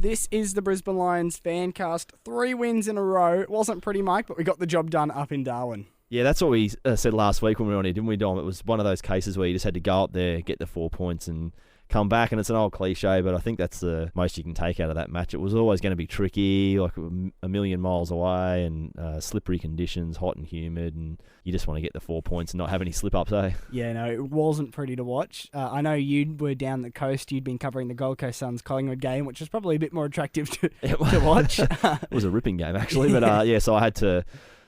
This is the Brisbane Lions Fancast. 3 wins in a row. It wasn't pretty, Mike, but we got the job done up in Darwin. Yeah, that's what we said last week when we were on here, didn't we, Dom? It was one of those cases where you just had to go up there, get the 4 points and come back, and it's an old cliche, but I think that's the most you can take out of that match. It was always going to be tricky, like a million miles away, and slippery conditions, hot and humid, and you just want to get the 4 points and not have any slip-ups, eh? Yeah, no, it wasn't pretty to watch. I know you were down the coast. You'd been covering the Gold Coast Suns Collingwood game, which was probably a bit more attractive to watch. It was a ripping game, actually, but so I had to...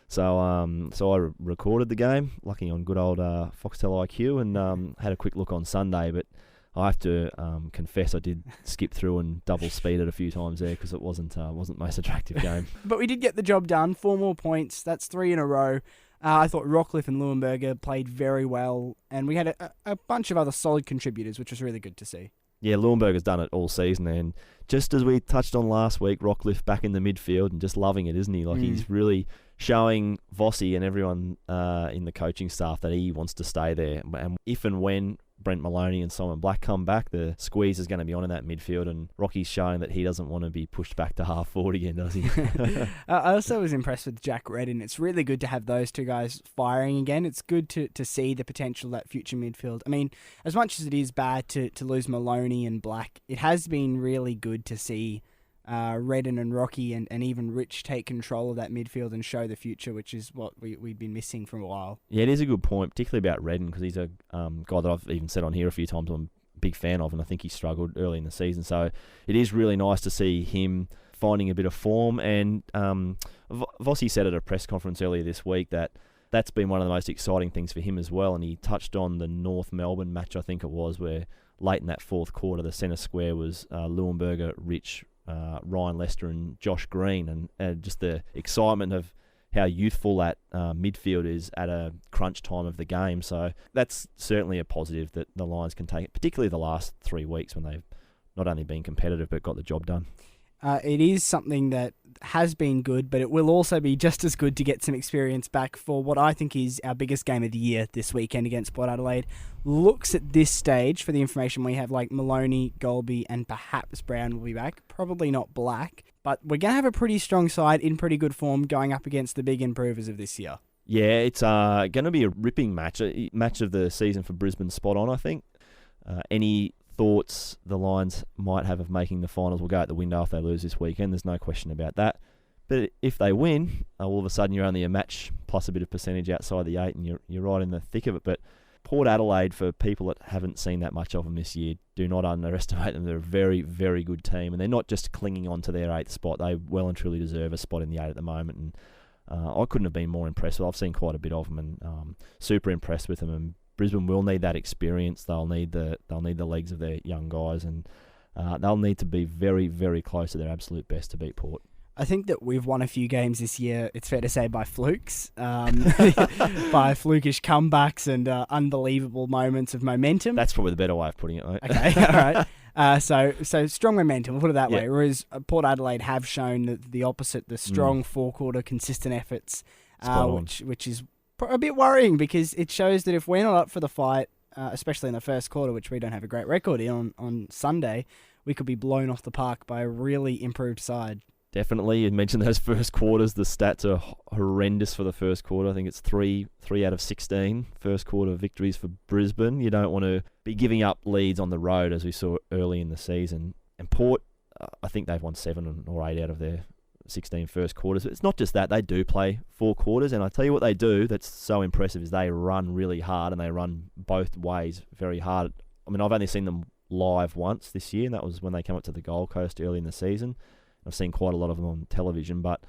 So I recorded the game, lucky on good old Foxtel IQ, and had a quick look on Sunday, but I have to confess I did skip through and double speed it a few times there because it wasn't the most attractive game. But we did get the job done. 4 more points. That's 3 in a row. I thought Rockcliffe and Leuenberger played very well, and we had a bunch of other solid contributors, which was really good to see. Yeah, Leuenberger's done it all season, and just as we touched on last week, Rockcliffe back in the midfield and just loving it, isn't he? Like he's really showing Vossi and everyone in the coaching staff that he wants to stay there. And if and when Brent Maloney and Simon Black come back, the squeeze is going to be on in that midfield, and Rocky's showing that he doesn't want to be pushed back to half forward again, does he? I also was impressed with Jack Redden. It's really good to have those two guys firing again. It's good to see the potential of that future midfield. I mean, as much as it is bad to lose Maloney and Black, it has been really good to see Redden and Rocky and even Rich take control of that midfield and show the future, which is what we've been missing for a while. Yeah, it is a good point, particularly about Redden, because he's a guy that I've even said on here a few times I'm a big fan of, and I think he struggled early in the season. So it is really nice to see him finding a bit of form. And Vossi said at a press conference earlier this week that that's been one of the most exciting things for him as well. And he touched on the North Melbourne match, I think it was, where late in that fourth quarter, the centre square was Leuenberger, Rich, Ryan Lester and Josh Green, and just the excitement of how youthful that midfield is at a crunch time of the game. So that's certainly a positive that the Lions can take, particularly the last 3 weeks when they've not only been competitive but got the job done. It is something that has been good, but it will also be just as good to get some experience back for what I think is our biggest game of the year this weekend against Port Adelaide. Looks at this stage, for the information we have, like Maloney, Golby, and perhaps Brown will be back. Probably not Black, but we're going to have a pretty strong side in pretty good form going up against the big improvers of this year. Yeah, it's going to be a ripping match. A match of the season for Brisbane, spot on, I think. Any thoughts the Lions might have of making the finals will go out the window if they lose this weekend. There's no question about that. But if they win, all of a sudden you're only a match plus a bit of percentage outside the 8, and you're right in the thick of it. But Port Adelaide, for people that haven't seen that much of them this year, do not underestimate them. They're a very, very good team, and they're not just clinging on to their 8th spot. They well and truly deserve a spot in the 8 at the moment, and I couldn't have been more impressed. I've seen quite a bit of them, and super impressed with them. And Brisbane will need that experience. They'll need the legs of their young guys, and they'll need to be very, very close to their absolute best to beat Port. I think that we've won a few games this year, it's fair to say, by flukes, by flukish comebacks and unbelievable moments of momentum. That's probably the better way of putting it, mate. Okay, all right. So strong momentum, we'll put it that way. Yep. Whereas Port Adelaide have shown the opposite, the strong four-quarter consistent efforts, which is a bit worrying because it shows that if we're not up for the fight, especially in the first quarter, which we don't have a great record in on Sunday, we could be blown off the park by a really improved side. Definitely. You mentioned those first quarters. The stats are horrendous for the first quarter. I think it's 3 out of 16 first quarter victories for Brisbane. You don't want to be giving up leads on the road as we saw early in the season. And Port, I think they've won 7 or 8 out of their 16 first quarters. It's not just that. They do play 4 quarters. And I tell you what they do that's so impressive is they run really hard, and they run both ways very hard. I mean, I've only seen them live once this year, and that was when they came up to the Gold Coast early in the season. I've seen quite a lot of them on television, but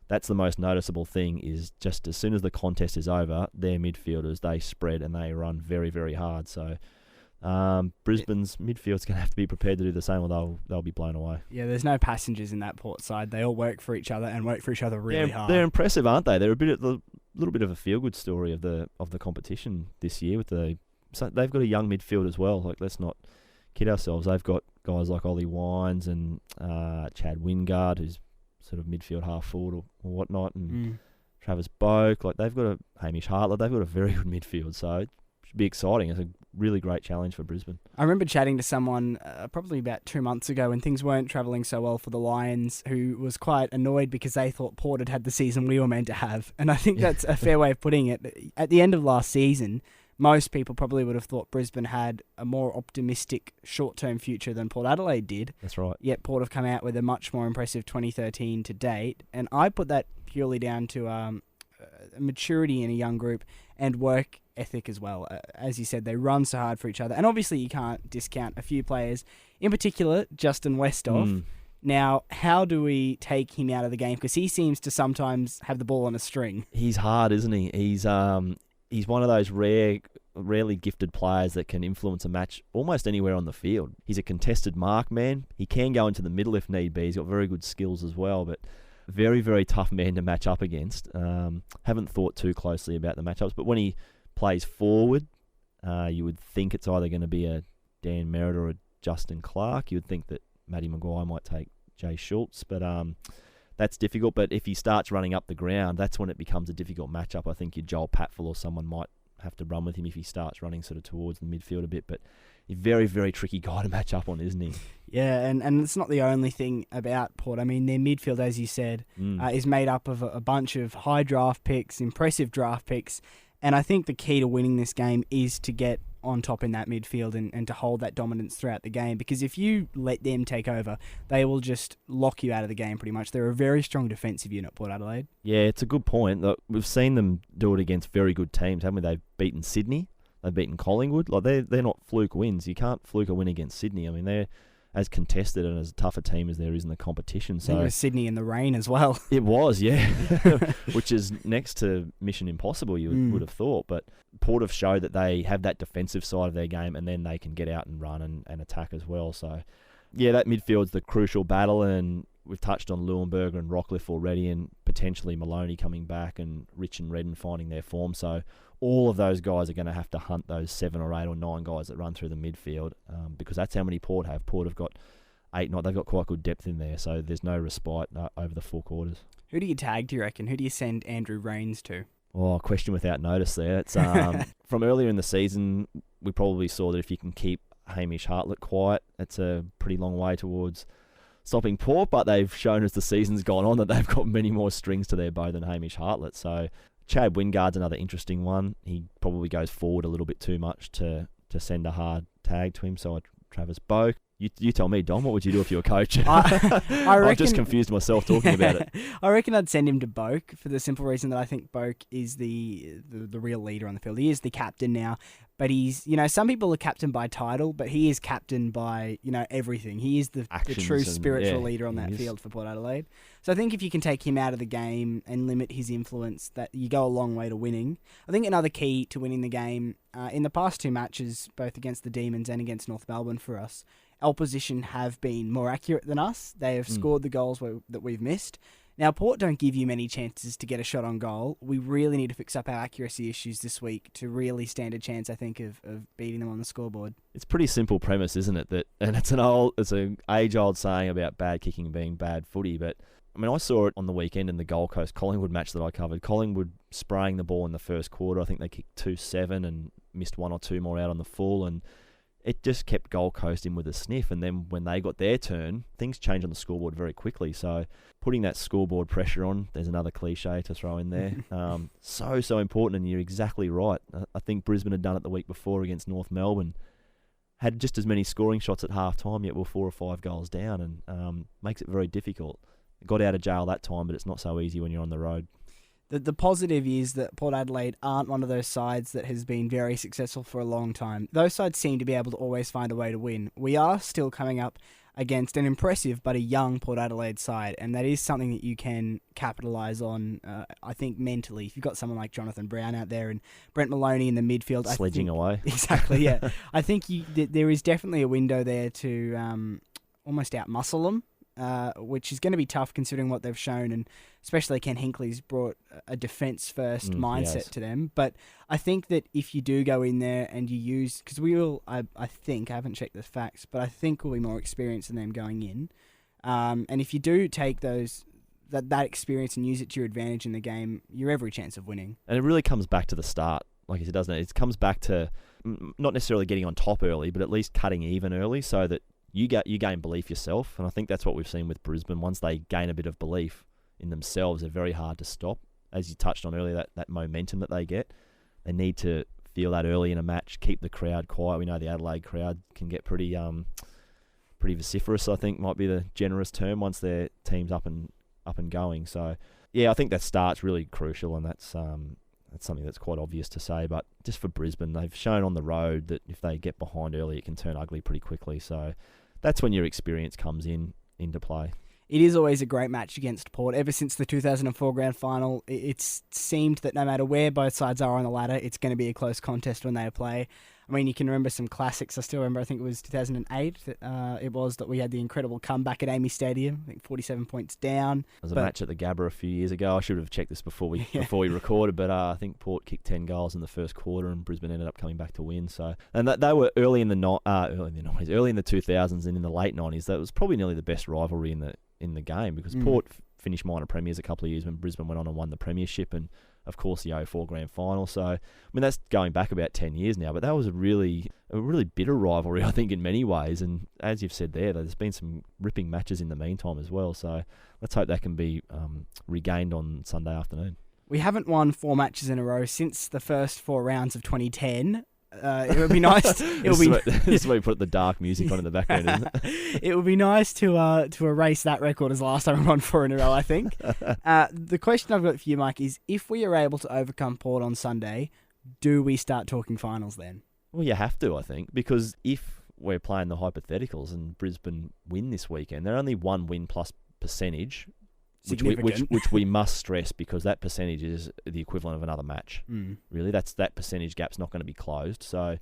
that's the most noticeable thing is just as soon as the contest is over, their midfielders, they spread and they run very, very hard. So Brisbane's midfield's going to have to be prepared to do the same, or they'll be blown away. Yeah, there's no passengers in that Port side. They all work for each other and work for each other really hard. They're impressive, aren't they? They're a little bit of a feel-good story of the competition this year. So they've got a young midfield as well. Like, let's not kid ourselves. They've got guys like Ollie Wines and Chad Wingard, who's sort of midfield half forward or whatnot, and Travis Boak. Like, they've got Hamish Hartler. They've got a very good midfield. So should be exciting. It's a really great challenge for Brisbane. I remember chatting to someone probably about 2 months ago when things weren't travelling so well for the Lions, who was quite annoyed because they thought Port had the season we were meant to have. And I think that's a fair way of putting it. At the end of last season, most people probably would have thought Brisbane had a more optimistic short-term future than Port Adelaide did. That's right. Yet Port have come out with a much more impressive 2013 to date. And I put that purely down to maturity in a young group and work ethic as well. As you said, they run so hard for each other. And obviously you can't discount a few players, in particular Justin Westhoff. Now, how do we take him out of the game? Because he seems to sometimes have the ball on a string. He's hard, isn't he? He's one of those rarely gifted players that can influence a match almost anywhere on the field. He's a contested mark man. He can go into the middle if need be. He's got very good skills as well, but very, very tough man to match up against. Haven't thought too closely about the matchups, but when he plays forward, you would think it's either going to be a Dan Merritt or a Justin Clark. You would think that Matty Maguire might take Jay Schultz, but that's difficult. But if he starts running up the ground, that's when it becomes a difficult matchup. I think your Joel Patfull or someone might have to run with him if he starts running sort of towards the midfield a bit. But a very, very tricky guy to match up on, isn't he? Yeah, and it's not the only thing about Port. I mean, their midfield, as you said, is made up of a bunch of high draft picks, impressive draft picks. And I think the key to winning this game is to get on top in that midfield and to hold that dominance throughout the game. Because if you let them take over, they will just lock you out of the game pretty much. They're a very strong defensive unit, Port Adelaide. Yeah, it's a good point. Look, we've seen them do it against very good teams, haven't we? They've beaten Sydney. They've beaten Collingwood. Like they're not fluke wins. You can't fluke a win against Sydney. I mean, they're as contested and as tough a team as there is in the competition. So I think it was Sydney in the rain as well. It was, yeah, which is next to Mission Impossible, you would have thought. But Port have showed that they have that defensive side of their game, and then they can get out and run and attack as well. So, yeah, that midfield's the crucial battle, and we've touched on Leuenberger and Rockcliffe already, and potentially Maloney coming back and Rich and Redden finding their form. So all of those guys are going to have to hunt those 7 or 8 or 9 guys that run through the midfield, because that's how many Port have. Port have got 8, 9. They've got quite good depth in there, so there's no respite over the 4 quarters. Who do you tag, do you reckon? Who do you send Andrew Rains to? Oh, question without notice there. It's from earlier in the season, we probably saw that if you can keep Hamish Hartlett quiet, it's a pretty long way towards stopping Port, but they've shown as the season's gone on that they've got many more strings to their bow than Hamish Hartlett. So Chad Wingard's another interesting one. He probably goes forward a little bit too much to send a hard tag to him. So Travis Boak. You tell me, Dom, what would you do if you were coach? I've just confused myself talking about it. I reckon I'd send him to Boak for the simple reason that I think Boak is the real leader on the field. He is the captain now, but he's, some people are captain by title, but he is captain by, everything. He is the true spiritual leader on that field for Port Adelaide. So I think if you can take him out of the game and limit his influence, that you go a long way to winning. I think another key to winning the game, in the past 2 matches, both against the Demons and against North Melbourne for us, opposition have been more accurate than us. They have scored the goals that we've missed. Now, Port don't give you many chances to get a shot on goal. We really need to fix up our accuracy issues this week to really stand a chance, I think, of beating them on the scoreboard. It's a pretty simple premise, isn't it? And it's an age-old saying about bad kicking being bad footy, but I mean, I saw it on the weekend in the Gold Coast Collingwood match that I covered. Collingwood spraying the ball in the first quarter. I think they kicked 2-7 and missed 1 or 2 more out on the full, and it just kept Gold Coast in with a sniff. And then when they got their turn, things changed on the scoreboard very quickly. So putting that scoreboard pressure on, there's another cliche to throw in there. So important, and you're exactly right. I think Brisbane had done it the week before against North Melbourne. Had just as many scoring shots at half-time, yet were 4 or 5 goals down, and makes it very difficult. Got out of jail that time, but it's not so easy when you're on the road. The positive is that Port Adelaide aren't one of those sides that has been very successful for a long time. Those sides seem to be able to always find a way to win. We are still coming up against an impressive but a young Port Adelaide side, and that is something that you can capitalise on, I think, mentally. If you've got someone like Jonathan Brown out there and Brent Maloney in the midfield... Sledging away. Exactly, yeah. I think there is definitely a window there to almost out-muscle them. Which is going to be tough considering what they've shown, and especially Ken Hinkley's brought a defence-first mindset to them. But I think that if you do go in there and you use... Because we will, I think, I haven't checked the facts, but I think we'll be more experienced than them going in. And if you do take that experience and use it to your advantage in the game, you're every chance of winning. And it really comes back to the start. like you said, doesn't it? It comes back to not necessarily getting on top early, but at least cutting even early so that you gain belief yourself. And I think that's what we've seen with Brisbane. Once they gain a bit of belief in themselves, they're very hard to stop. As you touched on earlier, that momentum that they get, they need to feel that early in a match, keep the crowd quiet. We know the Adelaide crowd can get pretty vociferous, I think might be the generous term, once their team's up and going. So yeah, I think that start's really crucial, and that's something that's quite obvious to say. But just for Brisbane, they've shown on the road that if they get behind early, it can turn ugly pretty quickly. So that's when your experience comes into play. It is always a great match against Port. Ever since the 2004 grand final, it's seemed that no matter where both sides are on the ladder, it's going to be a close contest when they play. I mean, you can remember some classics. I still remember, I think it was 2008, it was that we had the incredible comeback at AAMI Stadium, I think 47 points down. There was a match at the Gabba a few years ago. I should have checked this before we recorded, but I think Port kicked 10 goals in the first quarter and Brisbane ended up coming back to win. So, and they were early in the 2000s and in the late 90s. That was probably nearly the best rivalry in the game, because Port finished minor premiers a couple of years when Brisbane went on and won the premiership, and of course the 04 grand final. So I mean, that's going back about 10 years now, but that was a really bitter rivalry, I think, in many ways. And as you've said there's been some ripping matches in the meantime as well, so let's hope that can be regained on Sunday afternoon. We haven't won 4 matches in a row since the first 4 rounds of 2010. It would be nice. This is where we put the dark music on in the background, isn't it? It would be nice to erase that record as the last time we won 4 in a row, I think. The question I've got for you, Mike, is if we are able to overcome Port on Sunday, do we start talking finals then? Well, you have to, I think, because if we're playing the hypotheticals and Brisbane win this weekend, they're only 1 win plus percentage, which we must stress, because that percentage is the equivalent of another match. Really, that percentage gap's not going to be closed. So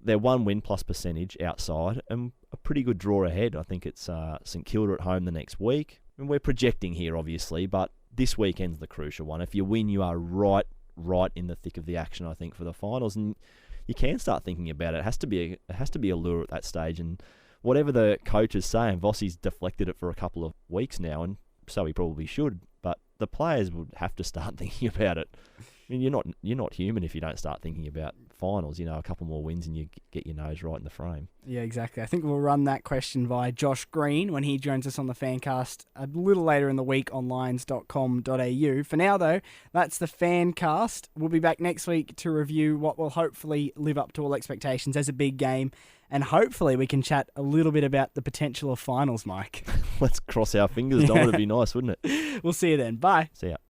they're 1 win plus percentage outside, and a pretty good draw ahead. I think it's St Kilda at home the next week, and we're projecting here, obviously, but this weekend's the crucial one. If you win, you are right in the thick of the action, I think, for the finals, and you can start thinking about it. It has to be a lure at that stage, and whatever the coach is saying, Vossi's deflected it for a couple of weeks now, and so he probably should, but the players would have to start thinking about it. I mean, you're not human if you don't start thinking about finals. A couple more wins and you get your nose right in the frame. Yeah, exactly. I think we'll run that question by Josh Green when he joins us on the Fancast a little later in the week on lions.com.au. For now, though, that's the Fancast. We'll be back next week to review what will hopefully live up to all expectations as a big game. And hopefully we can chat a little bit about the potential of finals, Mike. Let's cross our fingers, Dom. It'd be nice, wouldn't it? We'll see you then. Bye. See ya.